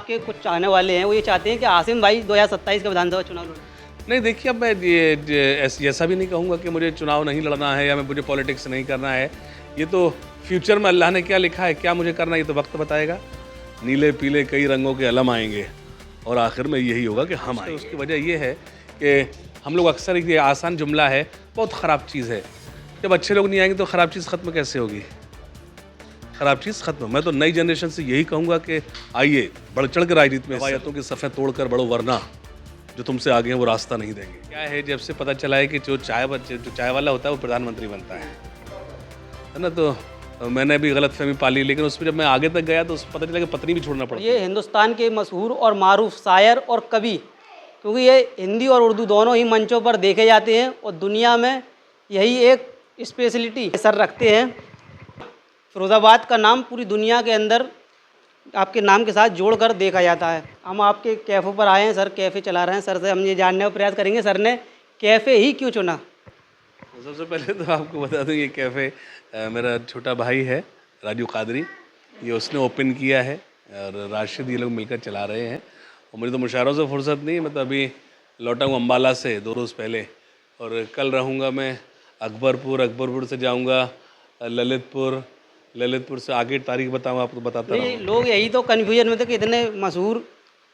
आपके कुछ चाहने वाले हैं वो ये चाहते हैं कि आसिम भाई 2027 का विधानसभा चुनाव लड़ें। नहीं, देखिए, अब मैं ऐसा भी नहीं कहूँगा कि मुझे चुनाव नहीं लड़ना है या मुझे पॉलिटिक्स नहीं करना है। ये तो फ्यूचर में अल्लाह ने क्या लिखा है, क्या मुझे करना है, ये तो वक्त बताएगा। नीले पीले कई रंगों के अलम आएंगे और आखिर में यही होगा कि हम आएंगे। उसकी वजह ये है कि हम लोग अक्सर, ये आसान जुमला है, बहुत ख़राब चीज़ है। जब अच्छे लोग नहीं आएंगे तो ख़राब चीज़ ख़त्म कैसे होगी? ख़राब चीज़ ख़त्म। मैं तो नई जनरेशन से यही कहूँगा कि आइए, बढ़ चढ़ के राजनीति में रवायतों की सफ़ेद तोड़ कर बढ़ो, वरना जो तुमसे आगे हैं वो रास्ता नहीं देंगे। क्या है, जब से पता चला है कि जो चाय वाला होता है वो प्रधानमंत्री बनता है ना, तो मैंने भी गलतफहमी पाली, लेकिन उसमें जब मैं आगे तक गया तो उसमें पता चला कि पत्नी भी छोड़ना पड़ता है। ये हिंदुस्तान के मशहूर और मारूफ शायर और कवि, क्योंकि ये हिंदी और उर्दू दोनों ही मंचों पर देखे जाते हैं और दुनिया में यही एक स्पेशलिटी सर रखते हैं। फिरोज़ाबाद का नाम पूरी दुनिया के अंदर आपके नाम के साथ जोड़कर देखा जाता है। हम आपके कैफ़े पर आए हैं, सर कैफ़े चला रहे हैं। सर से हम ये जानने का प्रयास करेंगे सर ने कैफ़े ही क्यों चुना। सबसे पहले तो आपको बता दूं, ये कैफ़े मेरा छोटा भाई है राजू कादरी, ये उसने ओपन किया है और राशिद ये लोग मिलकर चला रहे हैं। और मुझे तो मुशायरों से फुर्सत नहीं, मैं तो अभी लौटा हूँ अम्बाला से 2 रोज़ पहले, और कल रहूँगा मैं अकबरपुर से जाऊँगा ललितपुर से आगे तारीख बताऊँगा, आपको बताता नहीं, रहूँगा। लोग यही तो कन्फ्यूजन में थे कि इतने मशहूर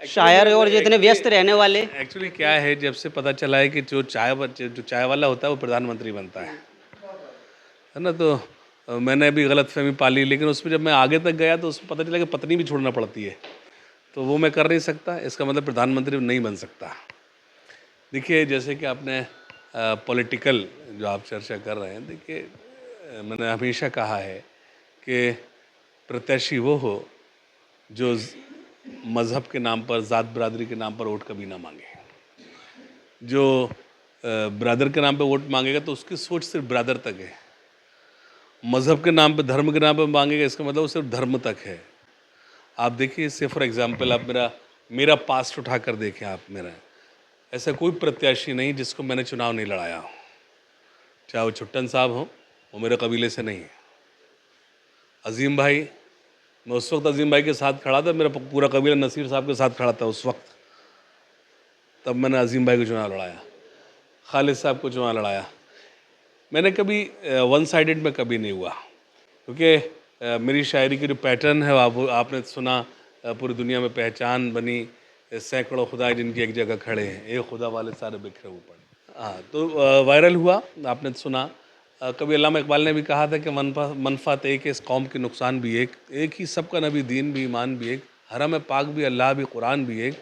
शायर और जो इतने व्यस्त रहने वाले। एक्चुअली क्या है, जब से पता चला है कि जो चाय वाला होता है वो प्रधानमंत्री बनता है ना, तो मैंने भी गलतफहमी पाली, लेकिन उसमें जब मैं आगे तक गया तो उसमें पता चला कि पत्नी भी छोड़ना पड़ती है, तो वो मैं कर नहीं सकता। इसका मतलब प्रधानमंत्री नहीं बन सकता। देखिए, जैसे कि आपने पॉलिटिकल जो आप चर्चा कर रहे हैं, देखिए, मैंने हमेशा कहा है कि प्रत्याशी वो हो जो मज़हब के नाम पर, ज़ात बरादरी के नाम पर वोट कभी ना मांगे। जो ब्रदर के नाम पे वोट मांगेगा तो उसकी सोच सिर्फ ब्रदर तक है। मज़हब के नाम पे, धर्म के नाम पे मांगेगा, इसका मतलब वो सिर्फ धर्म तक है। आप देखिए, इससे फॉर एग्जांपल आप मेरा पास्ट उठा कर देखें आप मेरा, ऐसा कोई प्रत्याशी नहीं जिसको मैंने चुनाव नहीं लड़ाया हो। चाहे वो छुट्टन साहब हों, वो मेरे कबीले से नहीं है। अजीम भाई, मैं उस वक्त अजीम भाई के साथ खड़ा था, मेरा पूरा कबीला नसीर साहब के साथ खड़ा था उस वक्त, तब मैंने अजीम भाई को चुनाव लड़ाया। खालिद साहब को चुनाव लड़ाया। मैंने कभी वन साइडेड में कभी नहीं हुआ, क्योंकि मेरी शायरी की जो पैटर्न है आपने सुना, पूरी दुनिया में पहचान बनी, सैकड़ों खुदा जिनकी एक जगह खड़े हैं, एक खुदा वाले सारे बिखरे ऊपर। हाँ, तो वायरल हुआ, आपने सुना। कभी अल्लामा इकबाल ने भी कहा था कि मनफात एक है, इस कौम के नुकसान भी एक ही सबका नबी, दीन भी, ईमान भी एक, हरम पाक भी, अल्लाह भी, कुरान भी एक,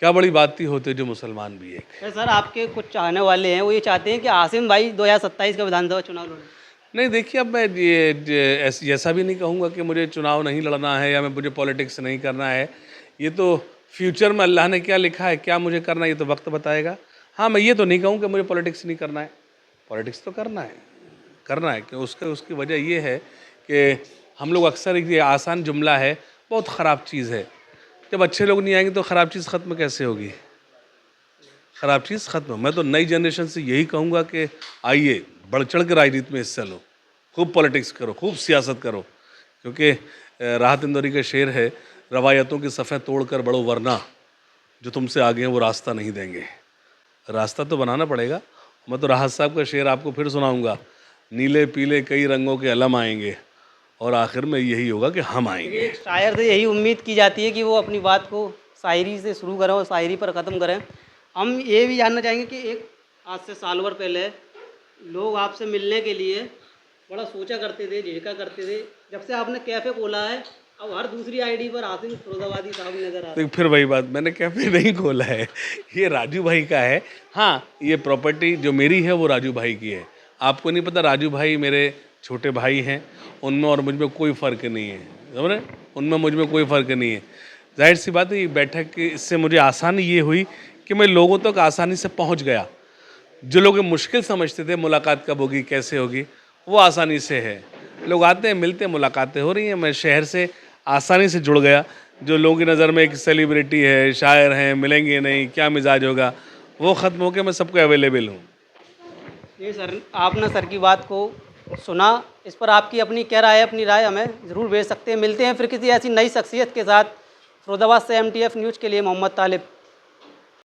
क्या बड़ी बात थी होते जो मुसलमान भी एक। सर आपके कुछ चाहने वाले हैं वो ये चाहते हैं कि आसिम भाई 2027 का विधानसभा चुनाव लड़ें। नहीं, देखिए, अब मैं ऐसा भी नहीं कहूँगा कि मुझे चुनाव नहीं लड़ना है या मुझे पॉलिटिक्स नहीं करना है। ये तो फ्यूचर में अल्लाह ने क्या लिखा है, क्या मुझे करना है, ये तो वक्त बताएगा। हाँ, मैं ये तो नहीं कहूँ कि मुझे पॉलिटिक्स नहीं करना है, पॉलिटिक्स तो करना है कि उसकी वजह ये है कि हम लोग अक्सर, ये आसान जुमला है, बहुत ख़राब चीज़ है। जब अच्छे लोग नहीं आएंगे तो ख़राब चीज़ ख़त्म कैसे होगी? ख़राब चीज़ ख़त्म। मैं तो नई जनरेशन से यही कहूँगा कि आइए, बढ़ चढ़ के राजनीति में हिस्सा लो, खूब पॉलिटिक्स करो, खूब सियासत करो, क्योंकि राहत इंदौरी का शेर है, रवायतों की सफ़ेद तोड़ कर बढ़ो, वरना जो तुमसे आगे हैं वो रास्ता नहीं देंगे। रास्ता तो बनाना पड़ेगा। मैं तो राहत साहब का शेर आपको फिर सुनाऊँगा, नीले पीले कई रंगों के अलम आएंगे और आखिर में यही होगा कि हम आएंगे। एक शायर से यही उम्मीद की जाती है कि वो अपनी बात को शायरी से शुरू करें और शायरी पर ख़त्म करें। हम ये भी जानना चाहेंगे कि एक आज से साल भर पहले लोग आपसे मिलने के लिए बड़ा सोचा करते थे, झिझका करते थे। जब से आपने कैफ़े खोला है, अब हर दूसरी आईडी पर आसिम फिरोज़ाबादी साहब नज़र आ रहे हैं। फिर वही बात, मैंने कैफ़े नहीं खोला है, ये राजू भाई का है। हाँ, ये प्रॉपर्टी जो मेरी है वो राजू भाई की है। आपको नहीं पता, राजू भाई मेरे छोटे भाई हैं, उनमें और मुझ में कोई फ़र्क नहीं है, समझ रहे? उनमें मुझ में कोई फ़र्क नहीं है। जाहिर सी बात है, ये बैठक इससे मुझे आसानी ये हुई कि मैं लोगों तक आसानी से पहुंच गया। जो लोग मुश्किल समझते थे मुलाकात कब होगी, कैसे होगी, वो आसानी से है। लोग आते हैं, मिलते हैं, मुलाकातें हो रही हैं। मैं शहर से आसानी से जुड़ गया। जो लोगों की नज़र में एक सेलिब्रिटी है, शायर हैं, मिलेंगे नहीं, क्या मिजाज होगा, वो ख़त्म हो के मैं सबको अवेलेबल हूँ। जी सर, आपने सर की बात को सुना, इस पर आपकी अपनी क्या राय है? अपनी राय हमें ज़रूर भेज सकते हैं। मिलते हैं फिर किसी ऐसी नई शख्सियत के साथ फिरोजाबाद से MTF न्यूज़ के लिए मोहम्मद तालिब।